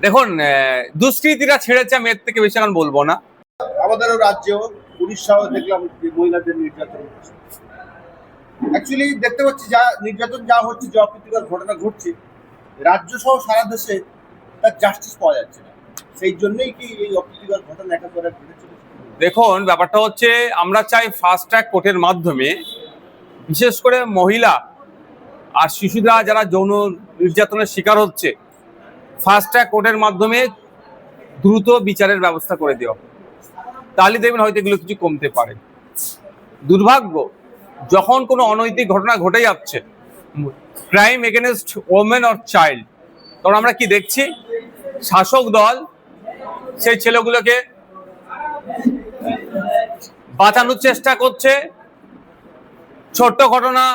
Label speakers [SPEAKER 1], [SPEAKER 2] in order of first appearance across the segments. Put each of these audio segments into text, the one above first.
[SPEAKER 1] দেখুন, দুষ্কৃতীরা ছেড়েছে, আমি এর থেকে বেশি এখন বলবো না।
[SPEAKER 2] আমাদেরও রাজ্যেও উড়িষ্যাও দেখলাম যে মহিলাদের নির্যাতন হচ্ছে। অ্যাকচুয়ালি দেখতে পাচ্ছি যা নির্যাতন যা হচ্ছে, যে অপ্রীতিকর ঘটনা ঘটছে, রাজ্য সহ সারা দেশে তার জাস্টিস পাওয়া যাচ্ছে না। সেই জন্যই কি এই অপ্রীতিকর ঘটনা একেবারে ঘটেছিল?
[SPEAKER 1] দেখুন, ব্যাপারটা হচ্ছে আমরা চাই ফাস্ট ট্র্যাক কোর্টের মাধ্যমে বিশেষ করে মহিলা আর শিশুরা যারা যৌন নির্যাতনের শিকার হচ্ছে, ফাস্ট ট্র্যাক কোর্টের মাধ্যমে দ্রুত বিচারের ব্যবস্থা করে দেওয়া। তাহলে দেখবেন হয়তো এগুলো কিছু কমতে পারে। দুর্ভাগ্য, যখন কোনো অনৈতিক ঘটনা ঘটে যাচ্ছে, crime against women or child, তখন আমরা কি দেখছি? শাসক দল সেই ছেলেগুলোকে বাঁচানোর চেষ্টা করছে। ছোট্ট ঘটনা,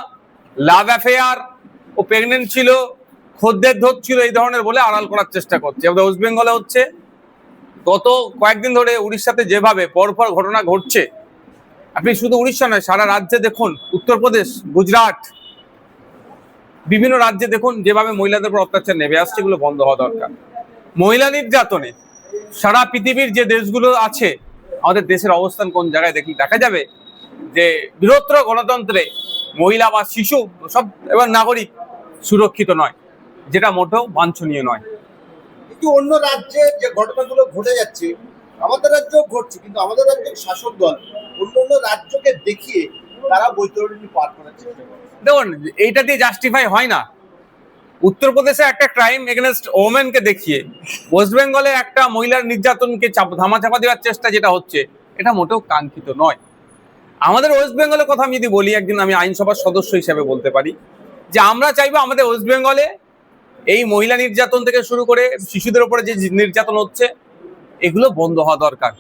[SPEAKER 1] লাভ অ্যাফেয়ার, ও প্রেগনেন্ট ছিল, খদ্দের ধরছিল, এই ধরনের বলে আড়াল করার চেষ্টা করছে। ওয়েস্ট বেঙ্গলে হচ্ছে, গত কয়েকদিন ধরে উড়িষ্যাতে যেভাবে পরপর ঘটনা ঘটছে, আপনি শুধু উড়িষ্যা নয়, সারা রাজ্যে দেখুন, উত্তরপ্রদেশ, গুজরাট, বিভিন্ন রাজ্যে দেখুন যেভাবে মহিলাদের উপর অত্যাচার নেমে আসছে, এগুলো বন্ধ হওয়া দরকার। মহিলা নির্যাতনে সারা পৃথিবীর যে দেশগুলো আছে, আমাদের দেশের অবস্থান কোন জায়গায় দেখলে দেখা যাবে যে বৃহত্তর গণতন্ত্রে মহিলা বা শিশু সব এবং নাগরিক সুরক্ষিত নয়, যেটা মোটেও বাঞ্ছনীয় নয়।
[SPEAKER 2] কিন্তু অন্য রাজ্যে যে ঘটনাগুলো ঘটে যাচ্ছে, আমাদের রাজ্যেও ঘটছে, কিন্তু আমাদের রাজ্যের শাসক দল অন্য অন্য রাজ্যকে দেখিয়ে তারা বৈতরণী পার করার চেষ্টা করে।
[SPEAKER 1] দেখুন, এইটা দিয়ে জাস্টিফাই হয় না। উত্তরপ্রদেশে একটা ক্রাইম এগেনস্ট ওমেনকে দেখিয়ে ওয়েস্ট বেঙ্গলে একটা মহিলার নির্যাতনকে ধামাচাপা দেওয়ার চেষ্টা যেটা হচ্ছে, এটা মোটেও কাঙ্ক্ষিত নয়। আমাদের ওয়েস্ট বেঙ্গলের কথা আমি যদি বলি, একদিন আমি আইনসভার সদস্য হিসেবে বলতে পারি যে আমরা চাইবো আমাদের ওয়েস্ট বেঙ্গলে এই মহিলা নির্যাতন থেকে শুরু করে শিশুদের উপরে যে নির্যাতন হচ্ছে, এগুলো বন্ধ হওয়া দরকার।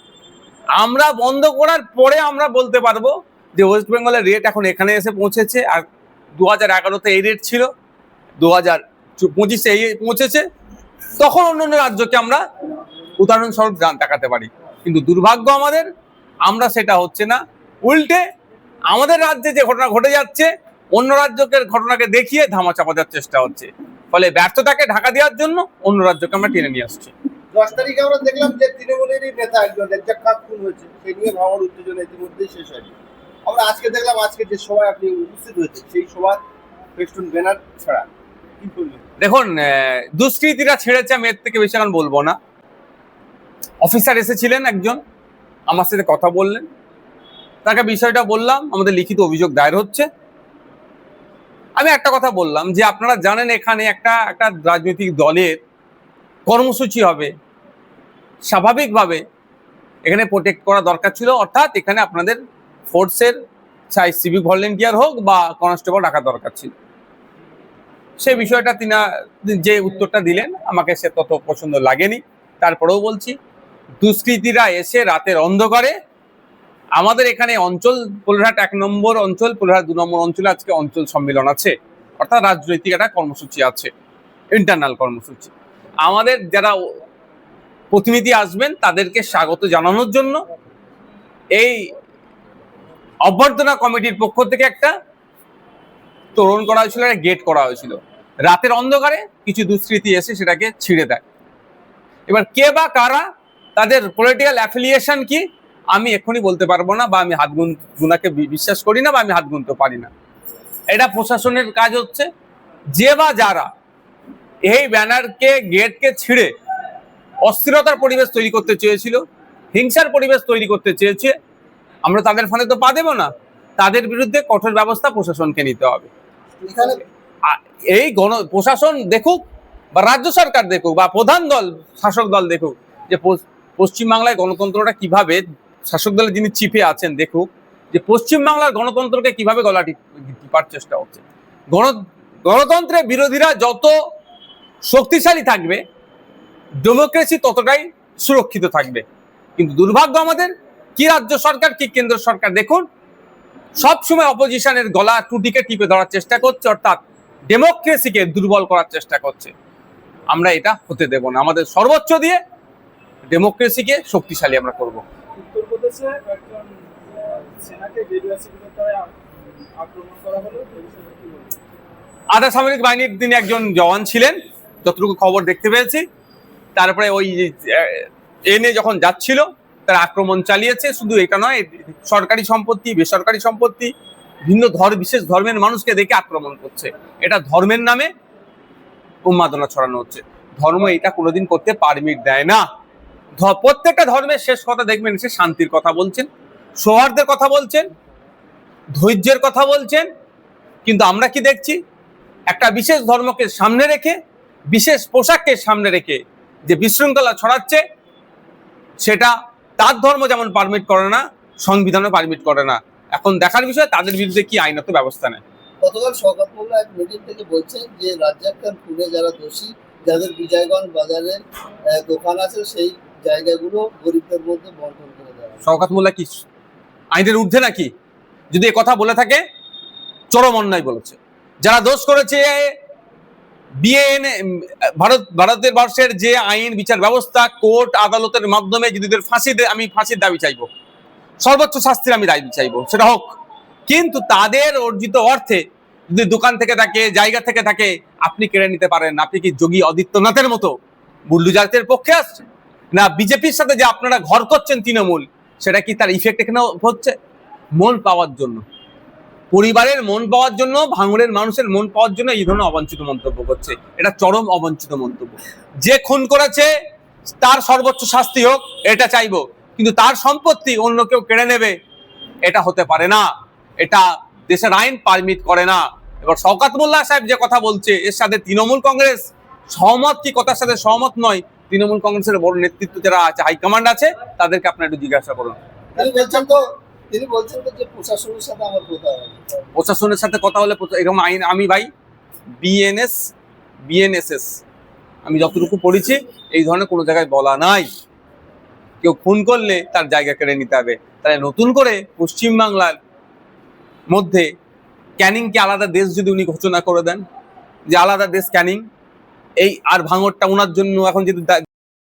[SPEAKER 1] আমরা বন্ধ করার পরে আমরা বলতে পারবো যে ওয়েস্ট বেঙ্গলের রেট এখন এখানে এসে পৌঁছেছে, আর 2011-তে এই রেট ছিল, 2025-এ এই পৌঁছেছে, তখন অন্য রাজ্যকে আমরা উদাহরণস্বরূপ দেখাতে পারি। কিন্তু দুর্ভাগ্য আমাদের, আমরা সেটা হচ্ছে না। উল্টে আমাদের রাজ্যে যে ঘটনা ঘটে যাচ্ছে, অন্য রাজ্যের ঘটনাকে দেখিয়ে ধামাচাপা দেওয়ার চেষ্টা হচ্ছে। ফলে ব্যর্থতাকে ঢাকা দেওয়ার জন্য অন্য রাজ্যকে আমরা টেনে নিয়ে আসছি।
[SPEAKER 2] 10 তারিখে আমরা দেখলাম যে তৃণমূলেরই নেতা একজন রেজ্জাক খান খুন হয়েছে, সেই নিয়ে ভাঙন উত্তেজনা ইতিমধ্যেই শেষ হয়নি। আমরা আজকে দেখলাম, আজকে যে সভায় আপনি উপস্থিত হয়েছে, সেই সভার ফেস্টুন ব্যানার ছাড়া কি করলেন?
[SPEAKER 1] দেখুন, দুষ্কৃতীরা ছেড়েছে, আমি এর থেকে বেশি এখন বলবো না। অফিসার এসেছিলেন একজন, আমার সাথে কথা বললেন, তাকে বিষয়টা বললাম, আমাদের লিখিত অভিযোগ দায়ের হচ্ছে। আমি একটা কথা বললাম যে আপনারা জানেন এখানে একটা রাজনৈতিক দলের কর্মসূচি হবে, স্বাভাবিকভাবে এখানে প্রোটেক্ট করা দরকার ছিল, অর্থাৎ এখানে আপনাদের ফোর্সের চাই সিভিক ভলেন্টিয়ার হোক বা কনস্টেবল রাখা দরকার ছিল। সেই বিষয়টা যে উত্তরটা দিলেন আমাকে সে তত পছন্দ লাগেনি। তারপরেও বলছি, দুষ্কৃতীরা এসে রাতের অন্ধকারে আমাদের এখানে অঞ্চল, পোলরহাট 1 নম্বর অঞ্চল, পোলরহাট 2 নম্বর অঞ্চলে আজকে অঞ্চল সম্মেলন আছে, অর্থাৎ রাজনৈতিক একটা কর্মসূচি আছে, ইন্টারনাল কর্মসূচি। আমাদের যারা প্রতিনিধি আসবেন তাদেরকে স্বাগত জানানোর জন্য এই অভ্যর্থনা কমিটির পক্ষ থেকে একটা তোরণ করা হয়েছিল, একটা গেট করা হয়েছিল। রাতের অন্ধকারে কিছু দুষ্কৃতী এসে সেটাকে ছিঁড়ে দেয়। এবার কে বা কারা, তাদের পলিটিক্যাল অ্যাফিলিয়েশন কি, আমি এক্ষুনি বলতে পারবো না, বা আমি হাত গুনাকে বিশ্বাস করি না, বা আমি হাত গুনতে পারি না। এটা প্রশাসনের কাজ হচ্ছে। যে বা যারা এই ব্যানারকে, গেটকে ছিঁড়ে অস্থিরতার পরিবেশ তৈরি করতে চেয়েছিল, হিংসার পরিবেশ তৈরি করতে চেয়েছে, আমরা তাদের ফলে তো পা দেব না। তাদের বিরুদ্ধে কঠোর ব্যবস্থা প্রশাসনকে নিতে হবে। এই প্রশাসন দেখুক, বা রাজ্য সরকার দেখুক, বা প্রধান দল, শাসক দল দেখুক, যে পশ্চিমবাংলায় গণতন্ত্রটা কিভাবে, শাসক দলের যিনি চিফে আছেন দেখুক যে পশ্চিমবাংলার গণতন্ত্রকে কিভাবে গলা টিপার চেষ্টা হচ্ছে। গণতন্ত্রের বিরোধীরা যত শক্তিশালী থাকবে, ডেমোক্রেসি ততটাই সুরক্ষিত থাকবে। কিন্তু দুর্ভাগ্য আমাদের, কি রাজ্য সরকার কি কেন্দ্র সরকার দেখুন, সবসময় অপোজিশনের গলা টুটিকে টিপে ধরার চেষ্টা করছে, অর্থাৎ ডেমোক্রেসিকে দুর্বল করার চেষ্টা করছে। আমরা এটা হতে দেব না। আমাদের সর্বোচ্চ দিয়ে ডেমোক্রেসিকে শক্তিশালী আমরা করব।
[SPEAKER 3] উত্তরপ্রদেশে একজন সেনাকে আক্রমণ করা হলো,
[SPEAKER 1] আধা সামরিক বাহিনীর তিনি একজন জওয়ান ছিলেন, যতটুকু খবর দেখতে পেয়েছি। তারপরে ওই এনে যখন যাচ্ছিল তারা আক্রমণ চালিয়েছে। শুধু এটা নয়, সরকারি সম্পত্তি, বেসরকারি সম্পত্তি, ভিন্ন বিশেষ ধর্মের মানুষকে দেখে আক্রমণ করছে। এটা ধর্মের নামে উন্মাদনা ছড়ানো হচ্ছে। ধর্ম এটা কোনোদিন করতে পারমিট দেয় না। প্রত্যেকটা ধর্মের শেষ কথা দেখবেন, সে শান্তির কথা বলছেন, সৌহার্দ্যের কথা বলছেন, ধৈর্যের কথা বলছেন। কিন্তু আমরা কি দেখছি? একটা বিশেষ ধর্মকে সামনে রেখে, বিশেষ পোশাককে সামনে রেখে যে বিশৃঙ্খলা ছড়াচ্ছে, সেটা তার ধর্ম যেমন পারমিট করে না, সংবিধানও পারমিট করে না। এখন দেখার বিষয় তাদের বিরুদ্ধে কি আইনত ব্যবস্থা নেয়।
[SPEAKER 4] গতকাল শওকত মোল্লা এক মিটিং থেকে বলছেন যে রাজ্জাক খান খুনে যারা দোষী, যাদের বিজয়গঞ্জ বাজারে দোকান আছে, সেই জায়গাগুলো গরিবদের মধ্যে বন্টন করে দেওয়া।
[SPEAKER 1] শওকত মোল্লা কি আইনের ঊর্ধ্বে নাকি? যদি এ কথা বলে থাকে, চরম অন্যায় বলেছে। যারা দোষ করেছে, ভারতের বর্ষের যে আইন বিচার ব্যবস্থা, কোর্ট আদালতের মাধ্যমে যদি আমি ফাঁসির দাবি চাইবো, সর্বোচ্চ শাস্তির আমি দাবি চাইবো, সেটা হোক। কিন্তু তাদের অর্জিত অর্থে যদি দোকান থেকে থাকে, জায়গা থেকে থাকে, আপনি কেড়ে নিতে পারেন। আপনি কি যোগী আদিত্যনাথের মতো বুল্ডুজারদের পক্ষে আসছে? না বিজেপির সাথে যে আপনারা ঘর করছেন তৃণমূল, সেটা কি তার ইফেক্ট এখানে হচ্ছে? মন পাওয়ার জন্য, পরিবারের মন পাওয়ার জন্য, ভাঙড়ের মানুষের মন পাওয়ার জন্য এই ধরনের অবাঞ্ছিত মন্তব্য করছে। এটা চরম অবাঞ্ছিত মন্তব্য। যে খুন করেছে তার সর্বোচ্চ শাস্তি হোক, এটা চাইবো। কিন্তু তার সম্পত্তি অন্য কেউ কেড়ে নেবে, এটা হতে পারে না। এটা দেশের আইন পারমিট করে না। এবার শওকত মোল্লা সাহেব যে কথা বলছে, এর সাথে তৃণমূল কংগ্রেস সহমত কি কথার সাথে সহমত নয়? তৃণমূল কংগ্রেসের বড় নেতৃত্ব যারা আছে, হাইকমান্ড আছে, তাদেরকে আপনার একটু জিজ্ঞাসা করুন।
[SPEAKER 4] তিনি বলছেন তো যে প্রশাসনের সাথে আমার কথা হয়।
[SPEAKER 1] প্রশাসনের সাথে কথা হলে এরকম আইন, আমি ভাই বিএনএসএস আমি যতটুকু পড়েছি, এই ধরনের কোনো জায়গায় বলা নাই কেউ খুন করলে তার জায়গা কেড়ে নিতে হবে। তাই নতুন করে পশ্চিমবাংলার মধ্যে ক্যানিংকে আলাদা দেশ যদি উনি ঘোষণা করে দেন, যে আলাদা দেশ ক্যানিং, এই আর ভাঙড়টা ওনার জন্য এখন যদি